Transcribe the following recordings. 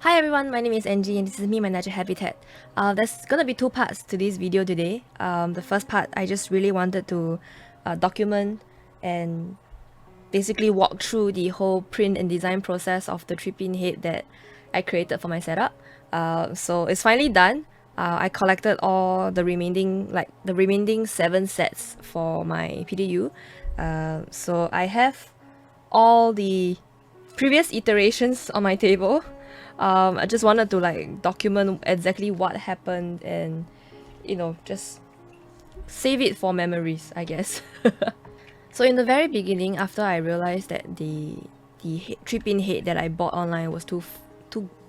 Hi everyone, my name is Angie and this is me, my natural habitat. There's gonna be two parts to this video today. The first part, I just really wanted to document and basically walk through the whole print and design process of the 3-pin head that I created for my setup. So it's finally done. I collected all the remaining 7 sets for my PDU. So I have all the previous iterations on my table. I just wanted to document exactly what happened and just save it for memories, I guess. So in the very beginning, after I realized that the 3-pin head that I bought online was too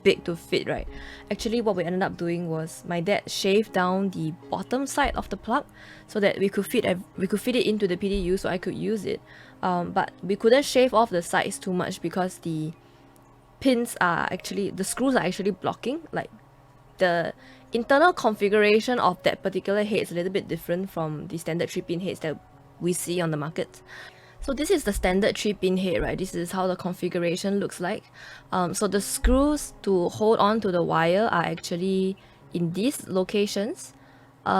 big to fit, right? Actually, what we ended up doing was my dad shaved down the bottom side of the plug so that we could fit it into the PDU so I could use it. But we couldn't shave off the sides too much because the screws are actually blocking. Like, the internal configuration of that particular head is a little bit different from the standard 3-pin heads that we see on the market. So this is the standard 3-pin head, right? This is how the configuration looks like. So the screws to hold on to the wire are actually in these locations.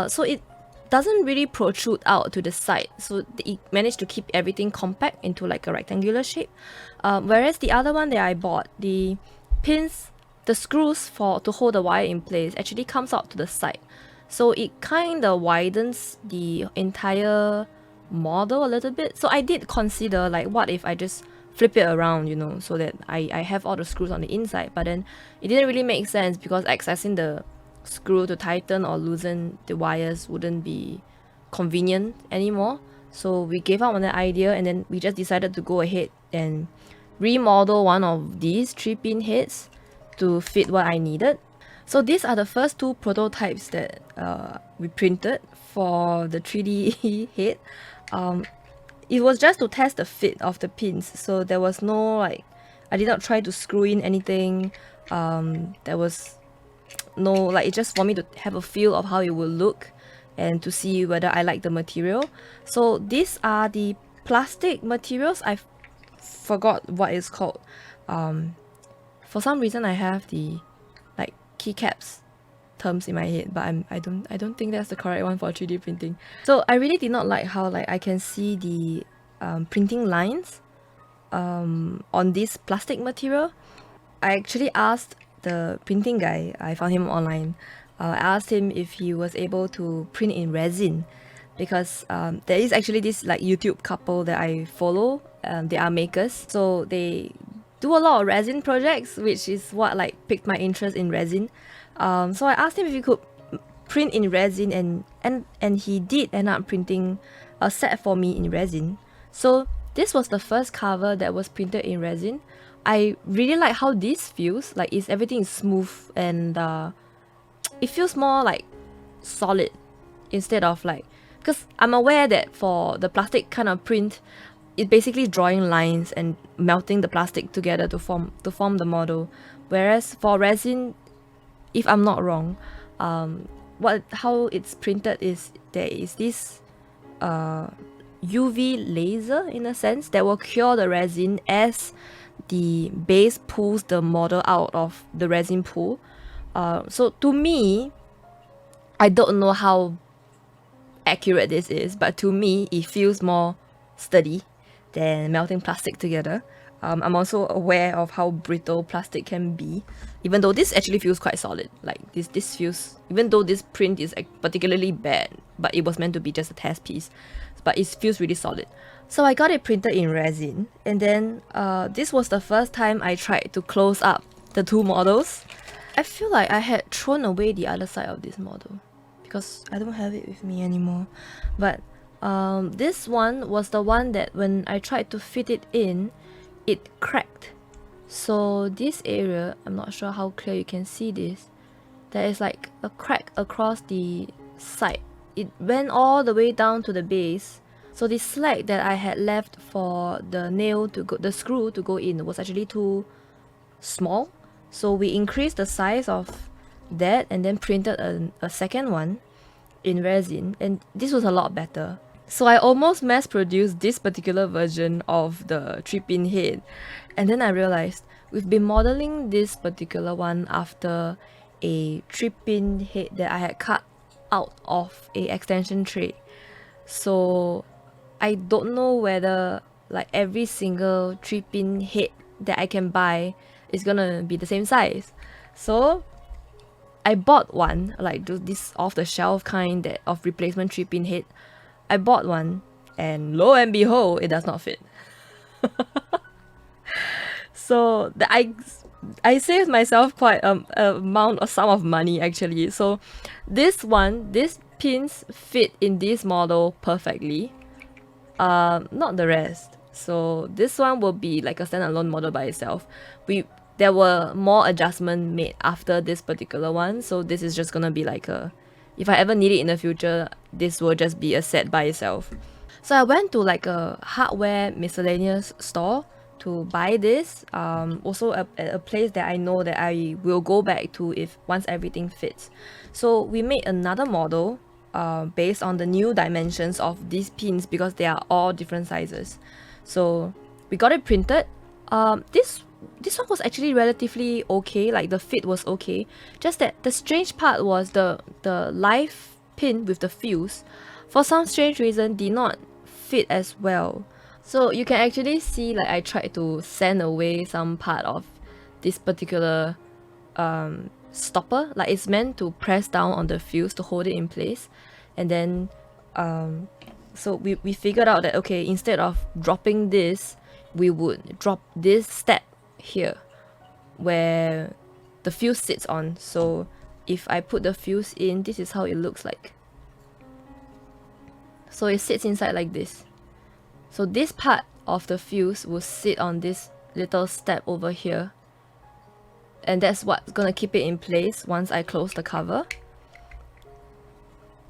So it doesn't really protrude out to the side, so it managed to keep everything compact into like a rectangular shape. Whereas the other one that I bought, the screws to hold the wire in place actually comes out to the side. So it kind of widens the entire model a little bit. So I did consider, like, what if I just flip it around, so that I have all the screws on the inside. But then it didn't really make sense because accessing the screw to tighten or loosen the wires wouldn't be convenient anymore. So we gave up on that idea and then we just decided to go ahead and remodel one of these 3-pin heads to fit what I needed. So these are the first 2 prototypes that we printed for the 3D head. It was just to test the fit of the pins, so there was no I did not try to screw in anything. There was no it's just for me to have a feel of how it will look and to see whether I like the material. So these are the plastic materials. I forgot what it's called. For some reason I have the keycaps terms in my head, but I don't think that's the correct one for 3D printing. So I really did not like how I can see the printing lines on this plastic material. I actually asked the printing guy, I found him online. I asked him if he was able to print in resin because there is actually this YouTube couple that I follow. They are makers, so they do a lot of resin projects, which is what picked my interest in resin. So I asked him if he could print in resin, and he did end up printing a set for me in resin. So this was the first cover that was printed in resin. I really like how this feels. Everything is smooth and it feels more solid instead of because I'm aware that for the plastic kind of print, it's basically drawing lines and melting the plastic together to form the model. Whereas for resin, if I'm not wrong, how it's printed is there is this UV laser in a sense that will cure the resin as the base pulls the model out of the resin pool. So to me, I don't know how accurate this is, but to me it feels more sturdy than melting plastic together. I'm also aware of how brittle plastic can be, even though this actually feels quite solid. This feels, even though this print is particularly bad, but it was meant to be just a test piece, but it feels really solid. So I got it printed in resin, and then this was the first time I tried to close up the 2 models. I feel like I had thrown away the other side of this model because I don't have it with me anymore. But this one was the one that when I tried to fit it in, it cracked. So this area, I'm not sure how clear you can see this, there is a crack across the side. It went all the way down to the base. So the slack that I had left for the screw to go in was actually too small. So we increased the size of that and then printed a second one in resin, and this was a lot better. So I almost mass produced this particular version of the 3-pin head, and then I realized, we've been modeling this particular one after a 3-pin head that I had cut out of a extension tray. So I don't know whether like every single 3-pin head that I can buy is gonna be the same size. So I bought one, like this off-the-shelf kind that of replacement 3-pin head. I bought one, and lo and behold, it does not fit. So I saved myself quite a sum of money actually. So this pins fit in this model perfectly. Not the rest. So this one will be like a standalone model by itself. There were more adjustments made after this particular one, so this is just gonna be like a, if I ever need it in the future, this will just be a set by itself. So I went to like a hardware miscellaneous store to buy this. Also at a place that I know that I will go back to if once everything fits. So we made another model based on the new dimensions of these pins because they are all different sizes. So we got it printed. This one was actually relatively okay, like the fit was okay. Just that the strange part was the live pin with the fuse, for some strange reason, did not fit as well. So you can actually see like I tried to sand away some part of this particular stopper. Like it's meant to press down on the fuse to hold it in place. And then so we figured out that okay, instead of dropping this, we would drop this step here where the fuse sits on. So if I put the fuse in, this is how it looks like. So it sits inside like this. So this part of the fuse will sit on this little step over here, and that's what's gonna keep it in place once I close the cover.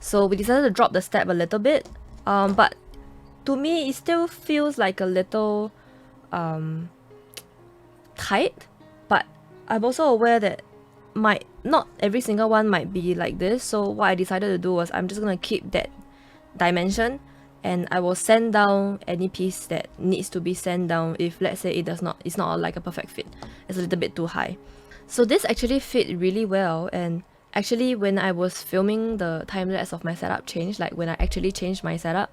So we decided to drop the step a little bit, but to me it still feels like a little tight. But I'm also aware that not every single one might be like this. So what I decided to do was I'm just gonna keep that dimension, and I will sand down any piece that needs to be sand down if let's say it's not like a perfect fit. It's a little bit too high. So this actually fit really well, and actually when I was filming the time-lapse of my setup change, like when I actually changed my setup,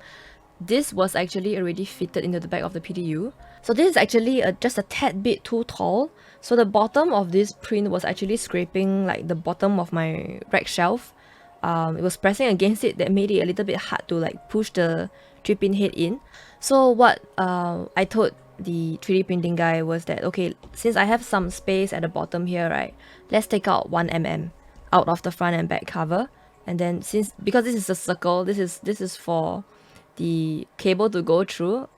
this was actually already fitted into the back of the PDU. So this is actually just a tad bit too tall. So the bottom of this print was actually scraping like the bottom of my rack shelf. It was pressing against it that made it a little bit hard to like push the 3-pin head in. So what I told the 3D printing guy was that okay, since I have some space at the bottom here, right, let's take out 1 mm out of the front and back cover, and then because this is a circle, this is for the cable to go through,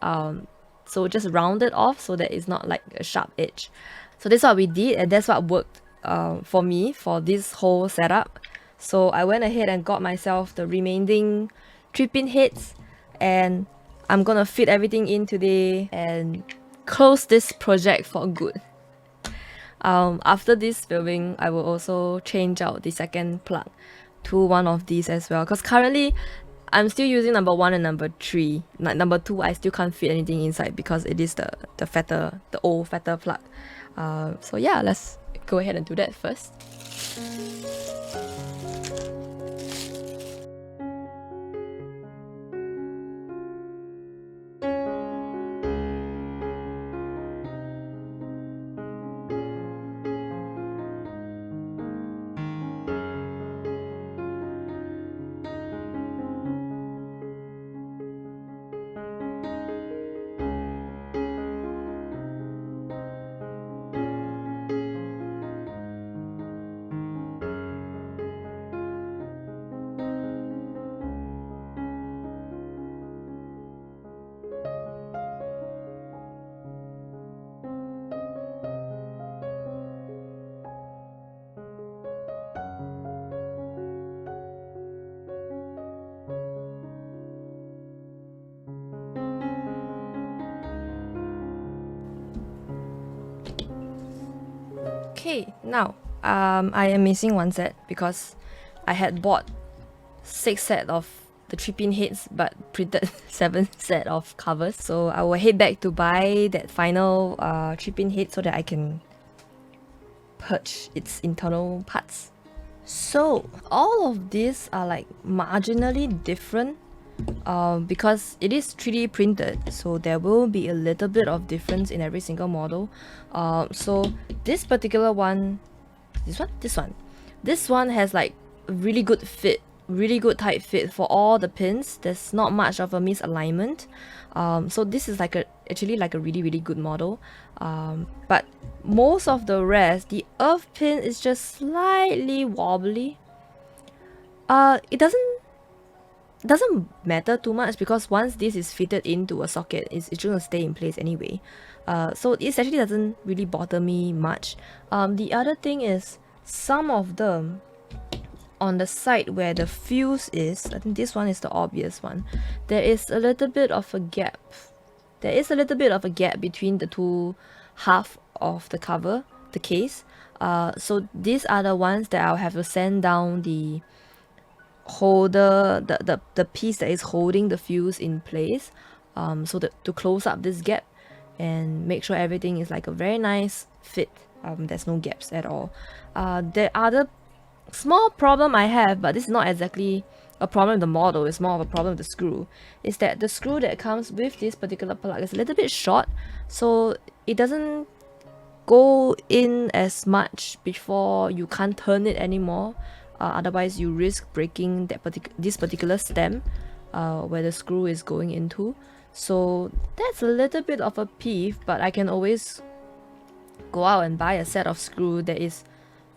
so just round it off so that it's not like a sharp edge. So that's what we did, and that's what worked for me for this whole setup. So I went ahead and got myself the remaining 3-pin heads, and I'm gonna fit everything in today and close this project for good. After this filming, I will also change out the second plug to one of these as well, because currently I'm still using number 1 and number 3. Number 2, I still can't fit anything inside because it is the old fatter plug. So yeah, let's go ahead and do that first. Okay, now I am missing one set because I had bought 6 set of the 3-pin heads but printed 7 set of covers. So I will head back to buy that final 3-pin head so that I can purge its internal parts. So all of these are like marginally different because it is 3D printed, so there will be a little bit of difference in every single model. So this particular one, this one has like a really good fit, really good tight fit for all the pins. There's not much of a misalignment. So this is like actually like a really good model. But most of the rest, the earth pin is just slightly wobbly. It doesn't matter too much because once this is fitted into a socket, it's gonna stay in place anyway. So it actually doesn't really bother me much. The other thing is some of them on the side where the fuse is, I think this one is the obvious one, there is a little bit of a gap. There is a little bit of a gap between the two half of the cover, the case. So these are the ones that I'll have to sand down the holder, the piece that is holding the fuse in place, so that to close up this gap and make sure everything is like a very nice fit. There's no gaps at all. The other small problem I have, but this is not exactly a problem with the model, it's more of a problem with the screw, is that the screw that comes with this particular plug is a little bit short, so it doesn't go in as much before you can't turn it anymore. Otherwise you risk breaking this particular stem where the screw is going into. So that's a little bit of a peeve, but I can always go out and buy a set of screw that is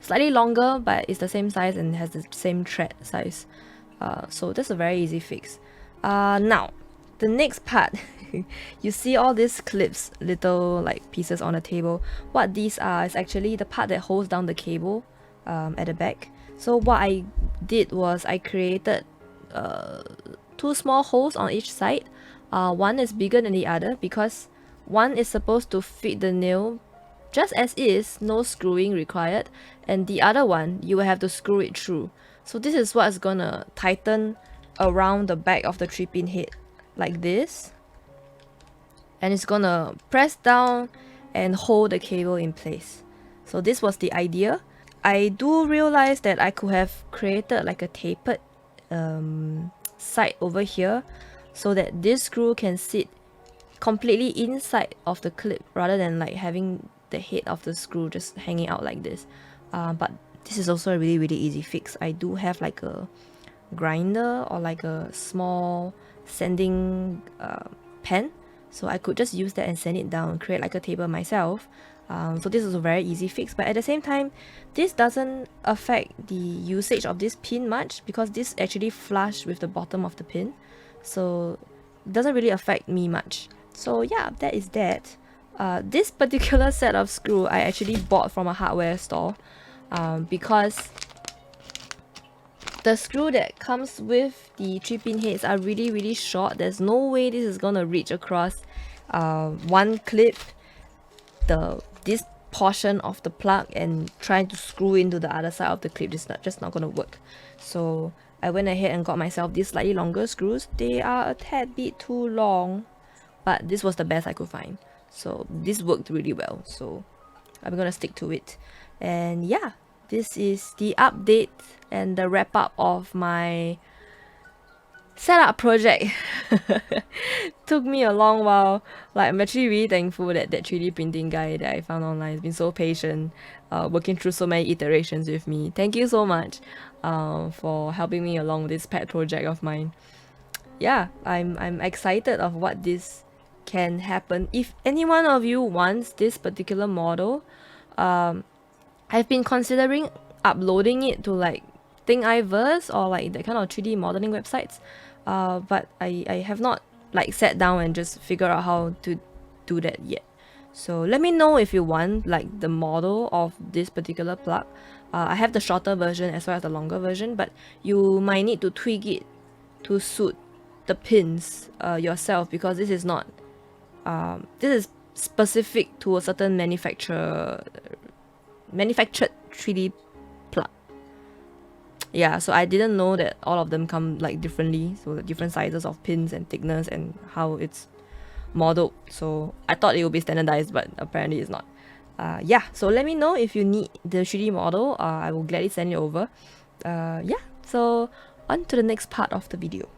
slightly longer but it's the same size and has the same thread size. So that's a very easy fix. Now the next part, you see all these clips, little like pieces on the table. What these are is actually the part that holds down the cable at the back. So what I did was I created two small holes on each side. One is bigger than the other because one is supposed to fit the nail just as is, no screwing required, and the other one you will have to screw it through. So this is what's gonna tighten around the back of the 3-pin head like this, and it's gonna press down and hold the cable in place. So this was the idea. I do realize that I could have created like a tapered side over here so that this screw can sit completely inside of the clip rather than like having the head of the screw just hanging out like this. But this is also a really easy fix. I do have like a grinder or like a small sanding pen, so I could just use that and sand it down, create like a table myself. So this is a very easy fix, but at the same time this doesn't affect the usage of this pin much because this actually flush with the bottom of the pin, so it doesn't really affect me much. So yeah, that is that. This particular set of screw I actually bought from a hardware store because the screw that comes with the 3-pin heads are really short. There's no way this is gonna reach across one clip, this portion of the plug, and trying to screw into the other side of the clip. It's just not gonna work. So I went ahead and got myself these slightly longer screws. They are a tad bit too long, but this was the best I could find. So this worked really well, so I'm gonna stick to it. And yeah, this is the update and the wrap up of my setup project. Took me a long while. Like, I'm actually really thankful that that 3D printing guy that I found online has been so patient, working through so many iterations with me. Thank you so much for helping me along with this pet project of mine. Yeah, I'm excited of what this can happen. If any one of you wants this particular model, I've been considering uploading it to like Thingiverse or like that kind of 3D modeling websites, but I have not like sat down and just figure out how to do that yet. So let me know if you want like the model of this particular plug. I have the shorter version as well as the longer version, but you might need to tweak it to suit the pins yourself, because this is not this is specific to a certain manufactured 3D plug. Yeah, so I didn't know that all of them come like differently, so the different sizes of pins and thickness and how it's modeled. So I thought it would be standardized, but apparently it's not. Yeah, so let me know if you need the 3D model. I will gladly send it over. Yeah, so on to the next part of the video.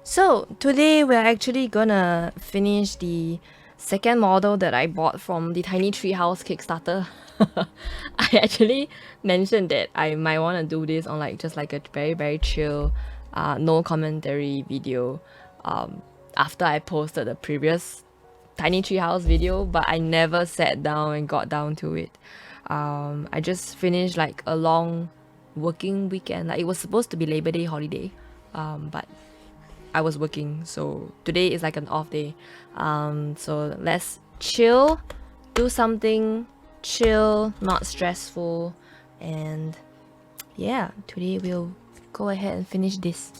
So today we're actually gonna finish the second model that I bought from the Tiny Treehouse Kickstarter. I actually mentioned that I might want to do this on like just like a very chill, no commentary video after I posted the previous Tiny Treehouse video, but I never sat down and got down to it. I just finished like a long working weekend. Like it was supposed to be Labor Day holiday, but I was working, so today is like an off day. So let's chill, do something chill, not stressful, and yeah, today we'll go ahead and finish this.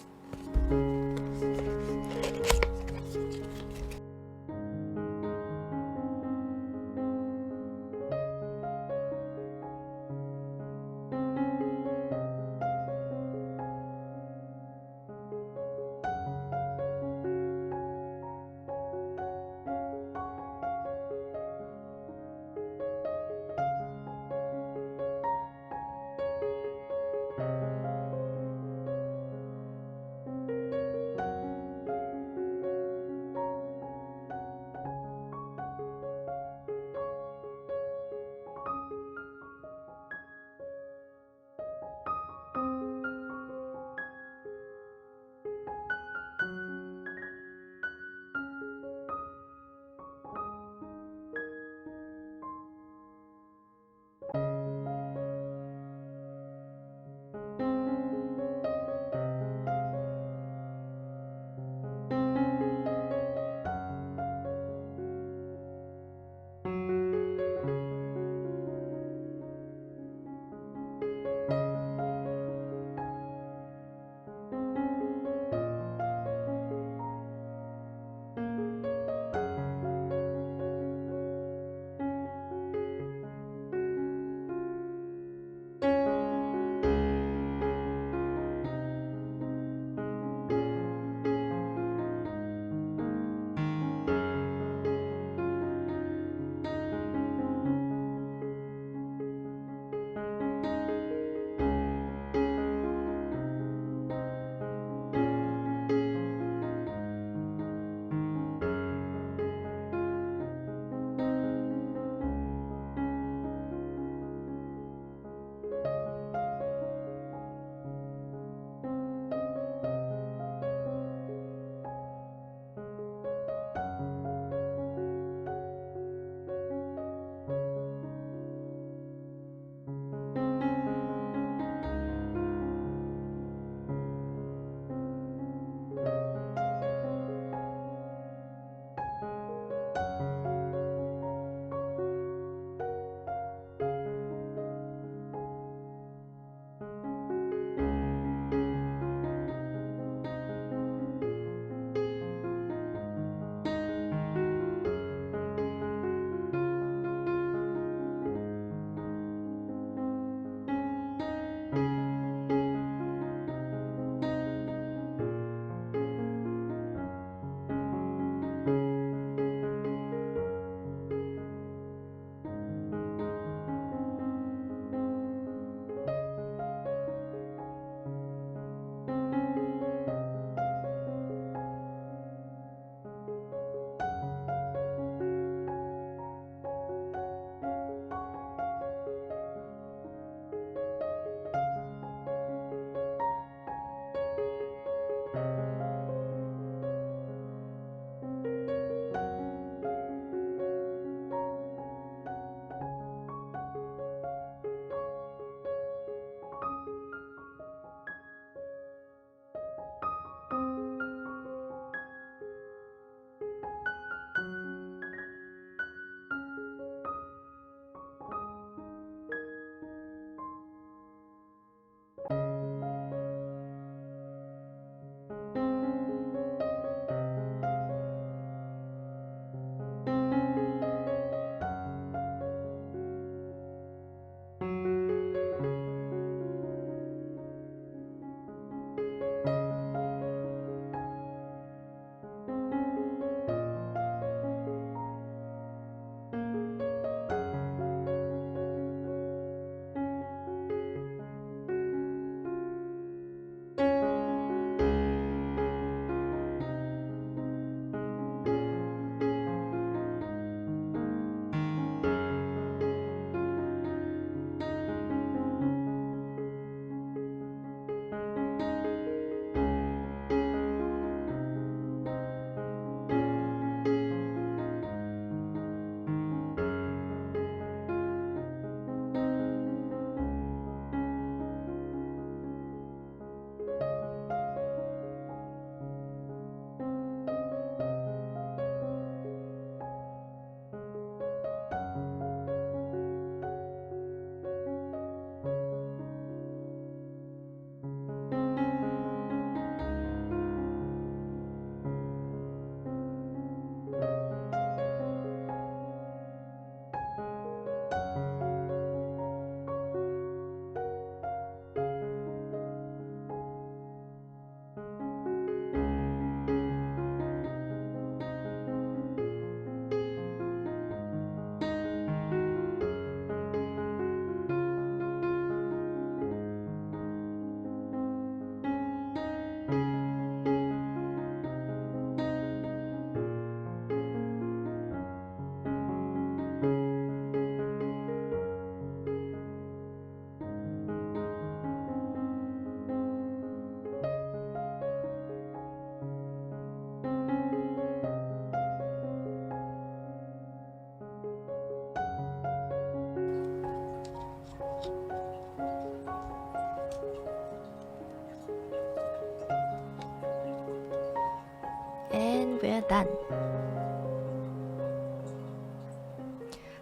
done.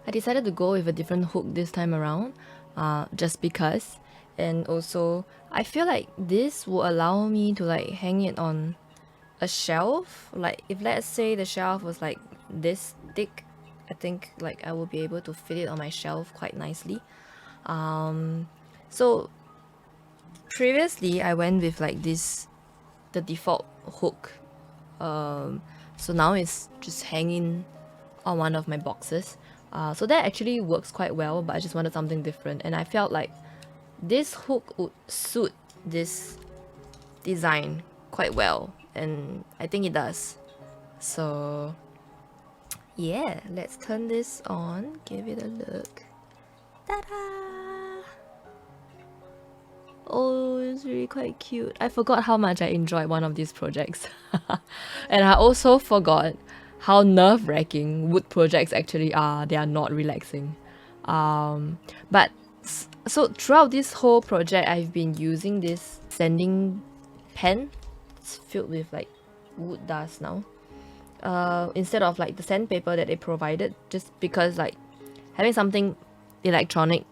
I decided to go with a different hook this time around, just because, and also I feel like this will allow me to like hang it on a shelf. Like if let's say the shelf was like this thick, I think like I will be able to fit it on my shelf quite nicely. So previously I went with like this, the default hook. So now it's just hanging on one of my boxes. So that actually works quite well, but I just wanted something different, and I felt like this hook would suit this design quite well, and I think it does. So yeah, let's turn this on, give it a look. Ta-da! Oh, it's really quite cute. I forgot how much I enjoyed one of these projects. And I also forgot how nerve-wracking wood projects actually are. They are not relaxing. But so throughout this whole project, I've been using this sanding pen. It's filled with like wood dust now. Instead of like the sandpaper that they provided, just because like having something electronic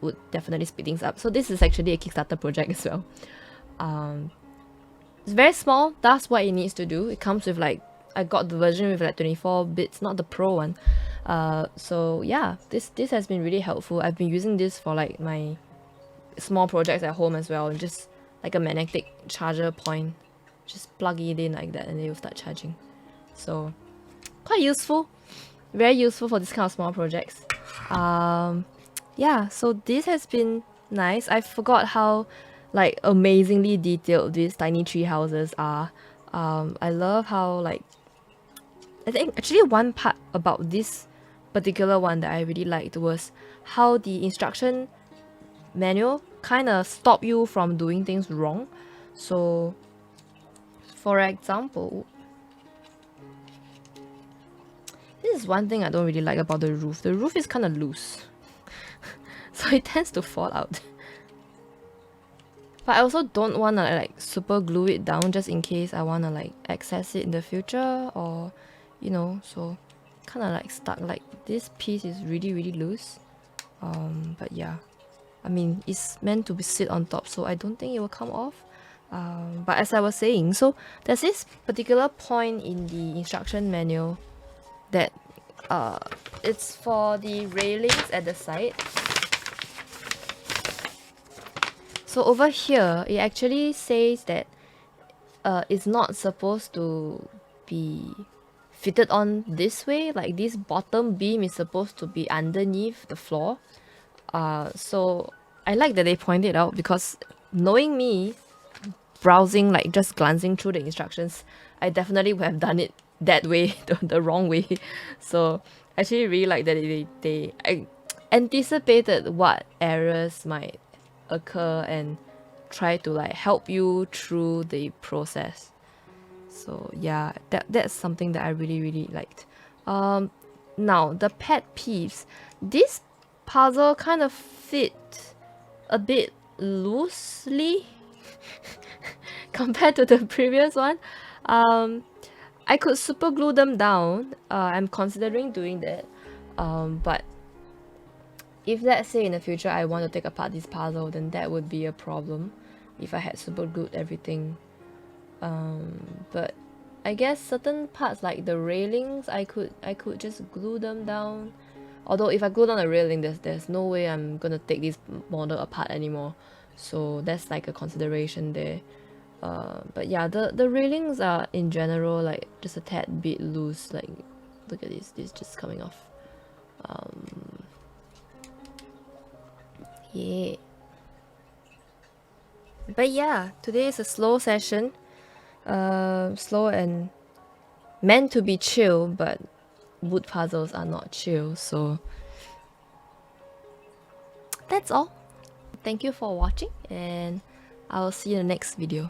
would definitely speed things up. So this is actually a Kickstarter project as well. It's very small, that's what it needs to do. It comes with like, I got the version with like 24 bits, not the pro one. So yeah, this has been really helpful. I've been using this for like my small projects at home as well, and just like a magnetic charger point. Just plug it in like that and it will start charging. So quite useful, very useful for this kind of small projects. Yeah, so this has been nice. I forgot how like amazingly detailed these tiny tree houses are. I love how like, I think actually one part about this particular one that I really liked was how the instruction manual kind of stop you from doing things wrong. So for example, this is one thing I don't really like about the roof. The roof is kind of loose. So it tends to fall out. But I also don't want to like super glue it down just in case I want to like access it in the future, or you know, so kind of like stuck. Like this piece is really loose. But yeah, I mean it's meant to be sit on top, so I don't think it will come off. But as I was saying, so there's this particular point in the instruction manual that it's for the railings at the side. So over here, it actually says that it's not supposed to be fitted on this way. Like this bottom beam is supposed to be underneath the floor. So I like that they pointed out, because knowing me, browsing, like just glancing through the instructions, I definitely would have done it that way, the wrong way. So I actually really like that they anticipated what errors might occur and try to like help you through the process. So yeah, that's something that I really liked. Now the pet peeves. This puzzle kind of fit a bit loosely compared to the previous one. I could super glue them down. I'm considering doing that. But if let's say in the future I want to take apart this puzzle, then that would be a problem if I had super glued everything. But I guess certain parts like the railings, I could just glue them down. Although if I glue down the railing, there's no way I'm gonna take this model apart anymore. So that's like a consideration there. But yeah, the railings are in general like just a tad bit loose. Like look at this just coming off. Yeah. But yeah, today is a slow session. Slow and meant to be chill, but wood puzzles are not chill, so that's all. Thank you for watching, and I'll see you in the next video.